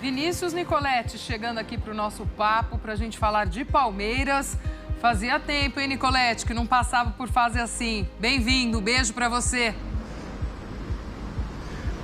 Vinícius Nicoletti chegando aqui para o nosso papo para a gente falar de Palmeiras. Fazia tempo, hein, Nicoletti, que não passava por fase assim. Bem-vindo, beijo para você.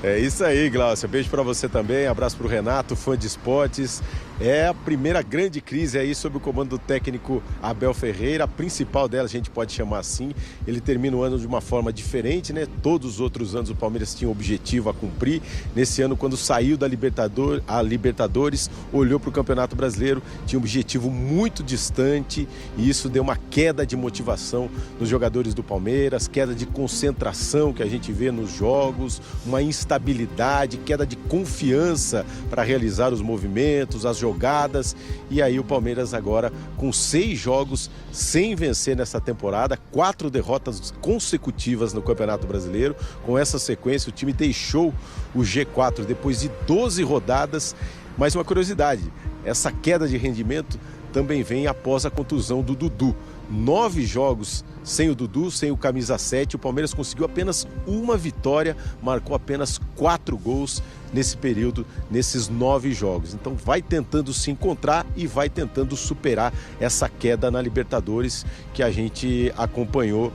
É isso aí, Glaucia. Beijo para você também, abraço para o Renato, fã de esportes. É a primeira grande crise aí sob o comando do técnico Abel Ferreira, a principal dela, a gente pode chamar assim. Ele termina o ano de uma forma diferente, né? Todos os outros anos o Palmeiras tinha um objetivo a cumprir. Nesse ano, quando saiu da Libertadores, olhou para o Campeonato Brasileiro, tinha um objetivo muito distante e isso deu uma queda de motivação nos jogadores do Palmeiras, queda de concentração que a gente vê nos jogos, uma instabilidade, queda de confiança para realizar os movimentos, as jogadas, e aí o Palmeiras agora com 6 jogos sem vencer nessa temporada, 4 derrotas consecutivas no Campeonato Brasileiro. Com essa sequência o time deixou o G4 depois de 12 rodadas, mas uma curiosidade, essa queda de rendimento também vem após a contusão do Dudu. 9 jogos sem o Dudu, sem o camisa 7, o Palmeiras conseguiu apenas uma vitória, marcou apenas 4 gols nesse período, nesses 9 jogos. Então vai tentando se encontrar e vai tentando superar essa queda na Libertadores que a gente acompanhou,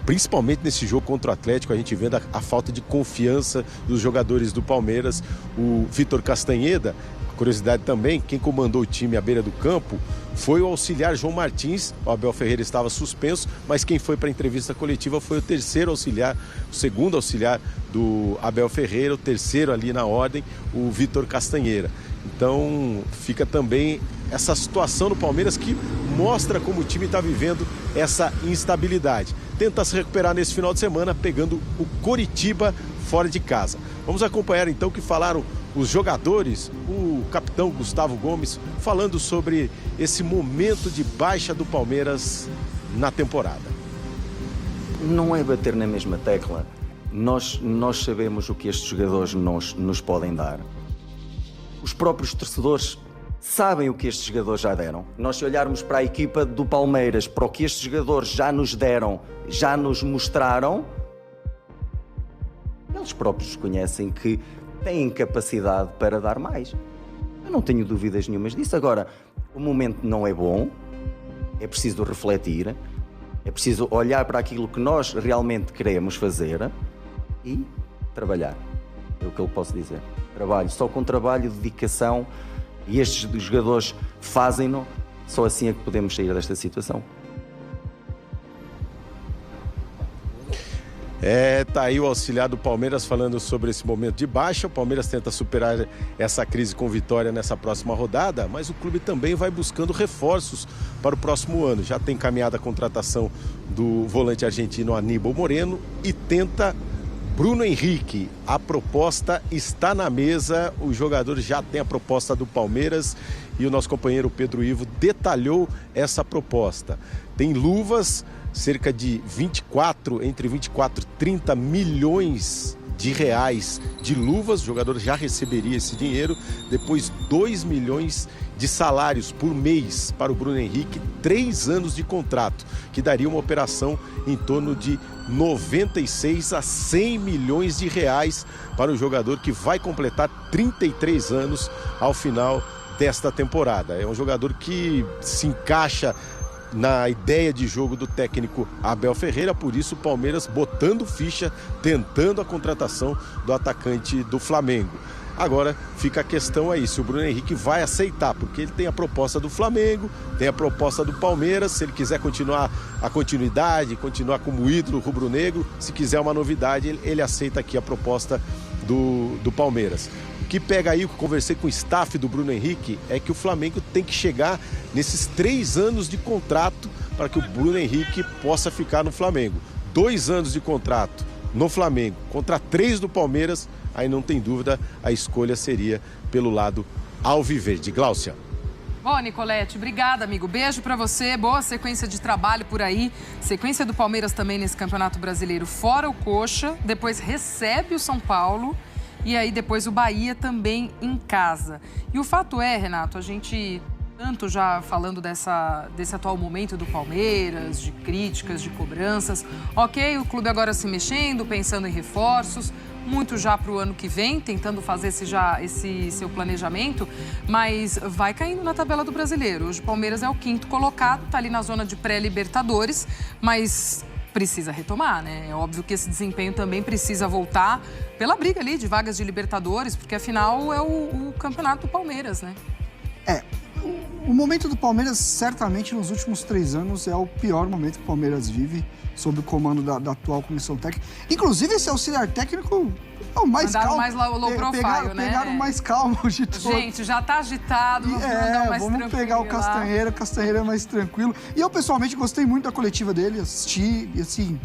principalmente nesse jogo contra o Atlético, a gente vendo a falta de confiança dos jogadores do Palmeiras. O Vitor Castanheda, curiosidade também, quem comandou o time à beira do campo foi o auxiliar João Martins. O Abel Ferreira estava suspenso, mas quem foi para a entrevista coletiva foi o terceiro auxiliar, o segundo auxiliar do Abel Ferreira, o terceiro ali na ordem, o Vitor Castanheira. Então fica também essa situação no Palmeiras que mostra como o time está vivendo essa instabilidade. Tenta se recuperar nesse final de semana pegando o Coritiba fora de casa. Vamos acompanhar então o que falaram os jogadores, o capitão Gustavo Gomes, falando sobre esse momento de baixa do Palmeiras na temporada. Não é bater na mesma tecla. Nós sabemos o que estes jogadores nos podem dar. Os próprios torcedores sabem o que estes jogadores já deram. Nós, se olharmos para a equipa do Palmeiras, para o que estes jogadores já nos deram, já nos mostraram, eles próprios conhecem que têm capacidade para dar mais. Eu não tenho dúvidas nenhumas disso. Agora, o momento não é bom, é preciso refletir, é preciso olhar para aquilo que nós realmente queremos fazer e trabalhar. É o que eu posso dizer. Trabalho, só com trabalho, dedicação, e estes jogadores fazem-no, só assim é que podemos sair desta situação. Tá aí o auxiliar do Palmeiras falando sobre esse momento de baixa. O Palmeiras tenta superar essa crise com vitória nessa próxima rodada, mas o clube também vai buscando reforços para o próximo ano. Já tem encaminhada a contratação do volante argentino Aníbal Moreno e tenta Bruno Henrique. A proposta está na mesa, os jogadores já têm a proposta do Palmeiras e o nosso companheiro Pedro Ivo detalhou essa proposta. Tem luvas, cerca de entre 24 e 30 milhões de reais de luvas, o jogador já receberia esse dinheiro, depois 2 milhões de salários por mês para o Bruno Henrique, 3 anos de contrato, que daria uma operação em torno de 96 a 100 milhões de reais para o jogador que vai completar 33 anos ao final desta temporada. É um jogador que se encaixa na ideia de jogo do técnico Abel Ferreira, por isso o Palmeiras botando ficha, tentando a contratação do atacante do Flamengo. Agora fica a questão aí, se o Bruno Henrique vai aceitar, porque ele tem a proposta do Flamengo, tem a proposta do Palmeiras, se ele quiser continuar a continuidade, continuar como ídolo rubro-negro, se quiser uma novidade, ele aceita aqui a proposta do Palmeiras. O que pega aí, o que eu conversei com o staff do Bruno Henrique, é que o Flamengo tem que chegar nesses 3 anos de contrato para que o Bruno Henrique possa ficar no Flamengo. 2 anos de contrato no Flamengo contra 3 do Palmeiras, aí não tem dúvida, a escolha seria pelo lado alviverde. Gláucia. Bom, Nicoletti, obrigada, amigo. Beijo pra você, boa sequência de trabalho por aí. Sequência do Palmeiras também nesse Campeonato Brasileiro, fora o Coxa, depois recebe o São Paulo e aí depois o Bahia também em casa. E o fato é, Renato, a gente tanto já falando desse atual momento do Palmeiras, de críticas, de cobranças. Ok, o clube agora se mexendo, pensando em reforços, muito já para o ano que vem, tentando fazer esse seu planejamento, mas vai caindo na tabela do Brasileiro. Hoje o Palmeiras é o 5º colocado, está ali na zona de pré-Libertadores, mas precisa retomar, né? É óbvio que esse desempenho também precisa voltar pela briga ali de vagas de Libertadores, porque afinal é o campeonato do Palmeiras, né? O momento do Palmeiras, certamente, nos últimos 3 anos, é o pior momento que o Palmeiras vive sob o comando da atual comissão técnica. Inclusive, esse auxiliar técnico é o mais calmo. Mais low profile, né? Pegaram o mais calmo de todos. Gente, já tá agitado, vamos mandar mais vamos pegar o Castanheira, é mais tranquilo. E eu, pessoalmente, gostei muito da coletiva dele, assisti, e assim,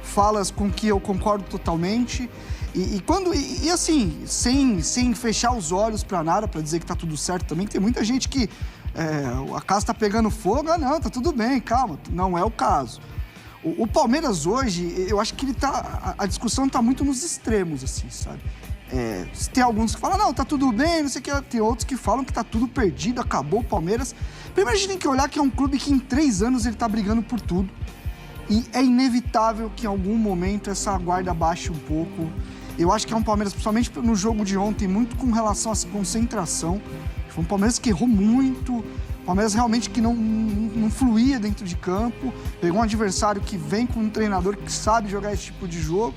falas com que eu concordo totalmente. E assim, sem fechar os olhos pra nada, pra dizer que tá tudo certo também, tem muita gente que a casa tá pegando fogo, não, tá tudo bem, calma, não é o caso. O Palmeiras hoje, eu acho que a discussão tá muito nos extremos, assim, sabe? Tem alguns que falam, não, tá tudo bem, não sei o que, tem outros que falam que tá tudo perdido, acabou o Palmeiras. Primeiro a gente tem que olhar que é um clube que em 3 anos ele tá brigando por tudo. E é inevitável que em algum momento essa guarda baixe um pouco. Eu acho que é um Palmeiras, principalmente no jogo de ontem, muito com relação à concentração. Foi um Palmeiras que errou muito, Palmeiras realmente que não fluía dentro de campo. Pegou um adversário que vem com um treinador que sabe jogar esse tipo de jogo.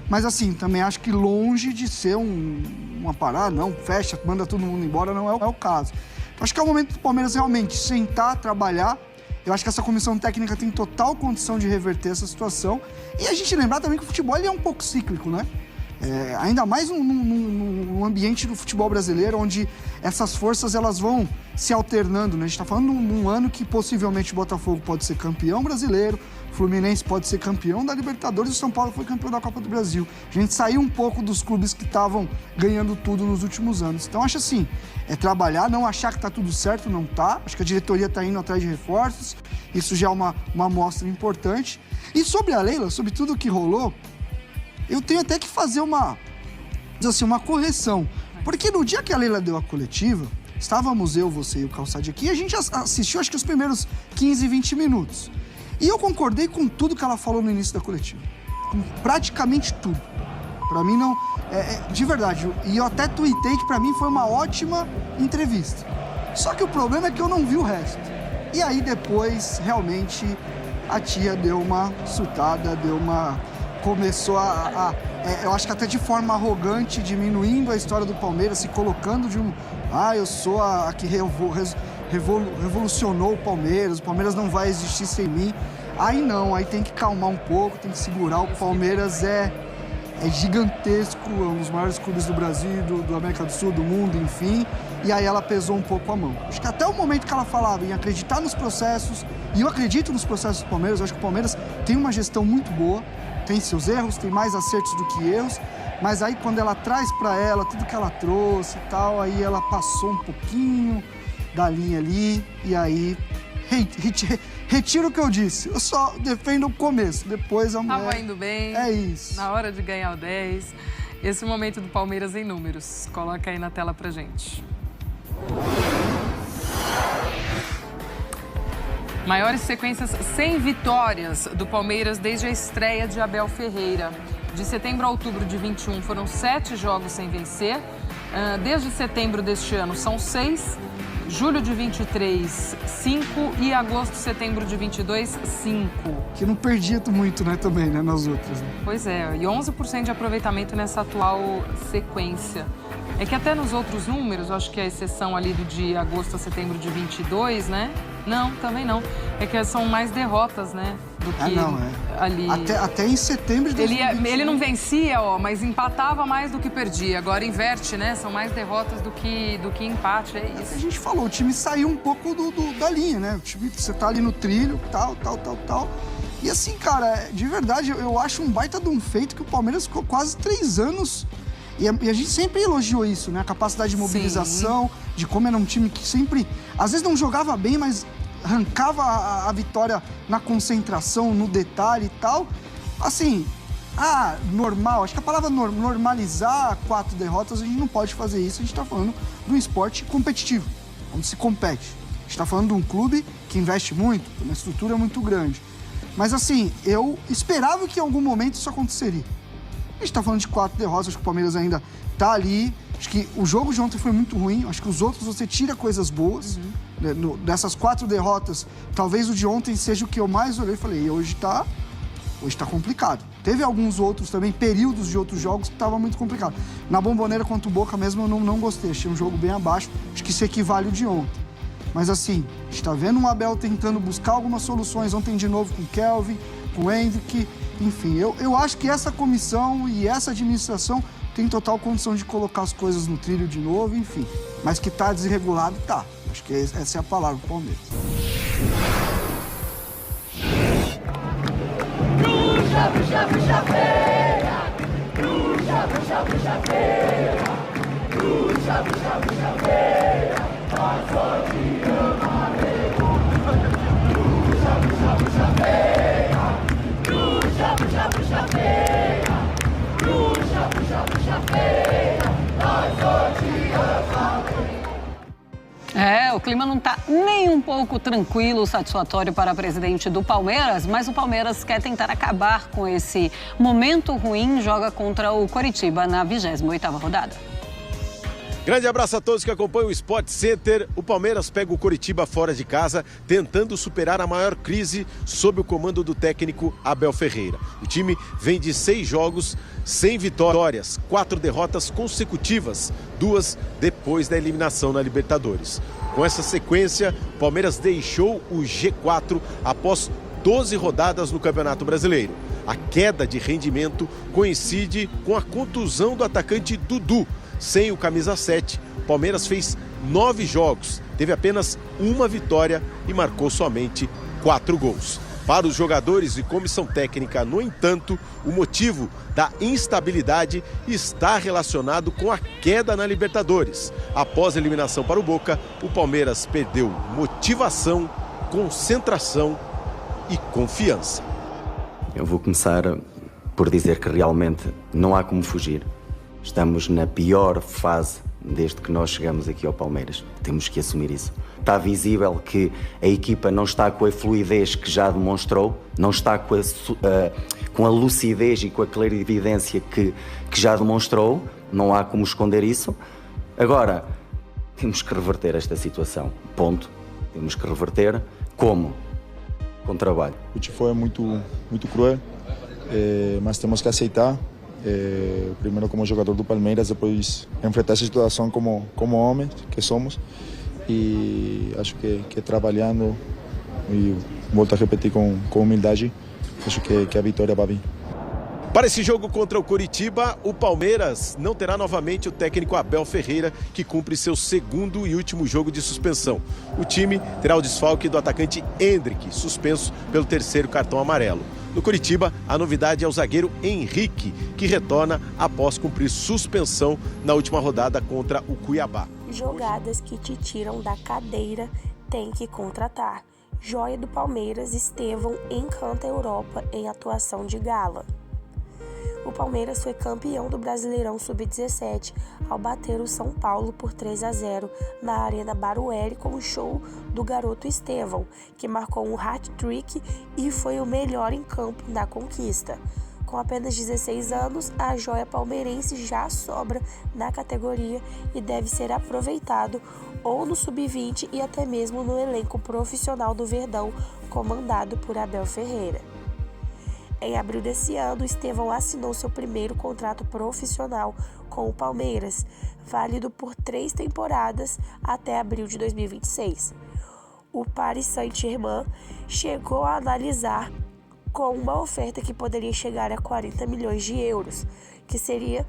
Mas assim, também acho que longe de ser uma parada, não, fecha, manda todo mundo embora, não é o caso. Então, acho que é o momento do Palmeiras realmente sentar, trabalhar. Eu acho que essa comissão técnica tem total condição de reverter essa situação. E a gente lembrar também que o futebol ele é um pouco cíclico, né? Ainda mais num ambiente do futebol brasileiro, onde essas forças elas vão se alternando, né? A gente está falando num ano que possivelmente o Botafogo pode ser campeão brasileiro, o Fluminense pode ser campeão da Libertadores e o São Paulo foi campeão da Copa do Brasil. A gente saiu um pouco dos clubes que estavam ganhando tudo nos últimos anos. Então, acho assim, trabalhar, não achar que está tudo certo, não está. Acho que a diretoria está indo atrás de reforços, isso já é uma amostra importante. E sobre a Leila, sobre tudo o que rolou, eu tenho até que fazer uma correção. Porque no dia que a Leila deu a coletiva, estávamos eu, você e o Calçade aqui, e a gente assistiu acho que os primeiros 15, 20 minutos. E eu concordei com tudo que ela falou no início da coletiva. Com praticamente tudo. Pra mim não... de verdade. E eu até tuitei que pra mim foi uma ótima entrevista. Só que o problema é que eu não vi o resto. E aí depois, realmente, a tia deu uma surtada, começou eu acho que até de forma arrogante, diminuindo a história do Palmeiras, se colocando eu sou a que revolucionou o Palmeiras não vai existir sem mim. Aí não, aí tem que calmar um pouco, tem que segurar. O Palmeiras é gigantesco, é um dos maiores clubes do Brasil, do América do Sul, do mundo, enfim. E aí ela pesou um pouco a mão. Acho que até o momento que ela falava em acreditar nos processos, e eu acredito nos processos do Palmeiras, eu acho que o Palmeiras tem uma gestão muito boa, tem seus erros, tem mais acertos do que erros, mas aí quando ela traz pra ela tudo que ela trouxe e tal, aí ela passou um pouquinho da linha ali, e aí retiro o que eu disse. Eu só defendo o começo, depois a mulher... Tava indo bem. É isso. Na hora de ganhar o 10. Esse momento do Palmeiras em números. Coloca aí na tela pra gente. Maiores sequências sem vitórias do Palmeiras desde a estreia de Abel Ferreira. De setembro a outubro de 21 foram 7 jogos sem vencer. Desde setembro deste ano são 6. Julho de 23, 5 e agosto, setembro de 22, 5. Que não perdia muito, né, também, né, nas outras. Né? Pois é, e 11% de aproveitamento nessa atual sequência. É que até nos outros números, eu acho que a exceção ali do de agosto a setembro de 22, né? Não, também não. É que são mais derrotas, né? Do que ali. Até em setembro de 2021. Ele não vencia, mas empatava mais do que perdia. Agora inverte, né? São mais derrotas do que empate, é isso. A gente falou, o time saiu um pouco da linha, né? O time, você tá ali no trilho, tal. E assim, cara, de verdade, eu acho um baita de um feito que o Palmeiras ficou quase 3 anos... E a gente sempre elogiou isso, né? A capacidade de mobilização, de como era um time que sempre... Às vezes não jogava bem, mas arrancava a vitória na concentração, no detalhe e tal. Assim, normal. Acho que a palavra normalizar 4 derrotas, a gente não pode fazer isso. A gente tá falando de um esporte competitivo, onde se compete. A gente tá falando de um clube que investe muito, tem uma estrutura muito grande. Mas assim, eu esperava que em algum momento isso aconteceria. A gente tá falando de 4 derrotas, acho que o Palmeiras ainda tá ali. Acho que o jogo de ontem foi muito ruim, acho que os outros você tira coisas boas. Dessas 4 derrotas, talvez o de ontem seja o que eu mais olhei e falei, hoje tá complicado. Teve alguns outros também, períodos de outros jogos que tava muito complicado. Na Bombonera contra o Boca mesmo eu não gostei, achei um jogo bem abaixo, acho que isso equivale ao de ontem. Mas assim, a gente tá vendo o Abel tentando buscar algumas soluções, ontem de novo com o Kelvin, com o Hendrick, enfim, eu acho que essa comissão e essa administração tem total condição de colocar as coisas no trilho de novo, enfim. Mas que tá desregulado, tá. Acho que essa é a palavra do Palmeiras. Puxa, puxa, puxa feia! Puxa, puxa, puxa feia! Puxa, puxa, puxa feia! Nós só te amaremos! Puxa, puxa, puxa feia! Puxa, puxa, puxa feia! Puxa, puxa, puxa feia! Nós só te amaremos! O clima não está nem um pouco tranquilo, satisfatório para a presidente do Palmeiras, mas o Palmeiras quer tentar acabar com esse momento ruim, joga contra o Coritiba na 28ª rodada. Grande abraço a todos que acompanham o Sport Center. O Palmeiras pega o Coritiba fora de casa, tentando superar a maior crise sob o comando do técnico Abel Ferreira. O time vem de 6 jogos sem vitórias, 4 derrotas consecutivas, 2 depois da eliminação na Libertadores. Com essa sequência, o Palmeiras deixou o G4 após 12 rodadas no Campeonato Brasileiro. A queda de rendimento coincide com a contusão do atacante Dudu. Sem o camisa 7, o Palmeiras fez 9 jogos, teve apenas 1 vitória e marcou somente 4 gols. Para os jogadores e comissão técnica, no entanto, o motivo da instabilidade está relacionado com a queda na Libertadores. Após a eliminação para o Boca, o Palmeiras perdeu motivação, concentração e confiança. Eu vou começar por dizer que realmente não há como fugir. Estamos na pior fase desde que nós chegamos aqui ao Palmeiras. Temos que assumir isso. Está visível que a equipa não está com a fluidez que já demonstrou, não está com a lucidez e com a clarividência que já demonstrou. Não há como esconder isso. Agora, temos que reverter esta situação. Ponto. Temos que reverter. Como? Com trabalho. O futebol é muito cruel, mas temos que aceitar. Primeiro como jogador do Palmeiras, depois enfrentar essa situação como homens que somos, e acho que trabalhando, e volto a repetir com humildade, acho que a vitória vai vir. Para esse jogo contra o Coritiba, o Palmeiras não terá novamente o técnico Abel Ferreira, que cumpre seu 2º e último jogo de suspensão. O time terá o desfalque do atacante Hendrick, suspenso pelo 3º cartão amarelo. No Coritiba, a novidade é o zagueiro Henrique, que retorna após cumprir suspensão na última rodada contra o Cuiabá. Jogadas que te tiram da cadeira, tem que contratar. Joia do Palmeiras, Estevão encanta a Europa em atuação de gala. O Palmeiras foi campeão do Brasileirão Sub-17 ao bater o São Paulo por 3-0 na Arena Barueri com o show do garoto Estevão, que marcou um hat-trick e foi o melhor em campo na conquista. Com apenas 16 anos, a joia palmeirense já sobra na categoria e deve ser aproveitado ou no Sub-20 e até mesmo no elenco profissional do Verdão, comandado por Abel Ferreira. Em abril desse ano, Estevão assinou seu primeiro contrato profissional com o Palmeiras, válido por 3 temporadas até abril de 2026. O Paris Saint-Germain chegou a analisar com uma oferta que poderia chegar a 40 milhões de euros, que seria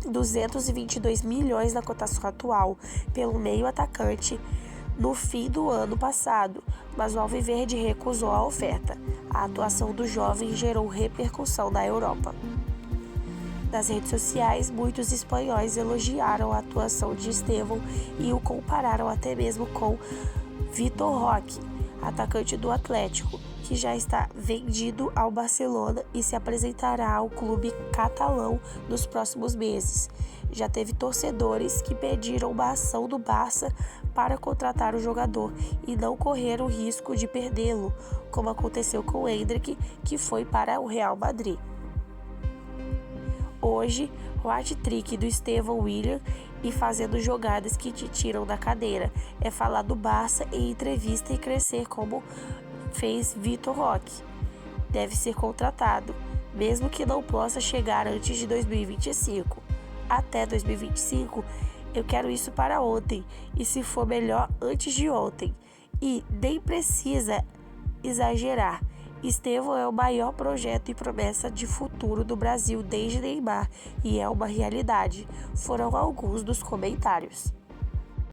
222 milhões na cotação atual, pelo meio atacante, no fim do ano passado, mas o Alviverde recusou a oferta. A atuação do jovem gerou repercussão na Europa. Nas redes sociais, muitos espanhóis elogiaram a atuação de Estevão e o compararam até mesmo com Vitor Roque, atacante do Atlético, que já está vendido ao Barcelona e se apresentará ao clube catalão nos próximos meses. Já teve torcedores que pediram uma ação do Barça para contratar o jogador e não correr o risco de perdê-lo, como aconteceu com o Hendrick, que foi para o Real Madrid. Hoje, o hat-trick do Estevão William e fazendo jogadas que te tiram da cadeira. É falar do Barça em entrevista e crescer como fez Vitor Roque. Deve ser contratado, mesmo que não possa chegar antes de 2025. Até 2025, eu quero isso para ontem, e se for melhor, antes de ontem. E nem precisa exagerar. Estevão é o maior projeto e promessa de futuro do Brasil desde Neymar, e é uma realidade. Foram alguns dos comentários.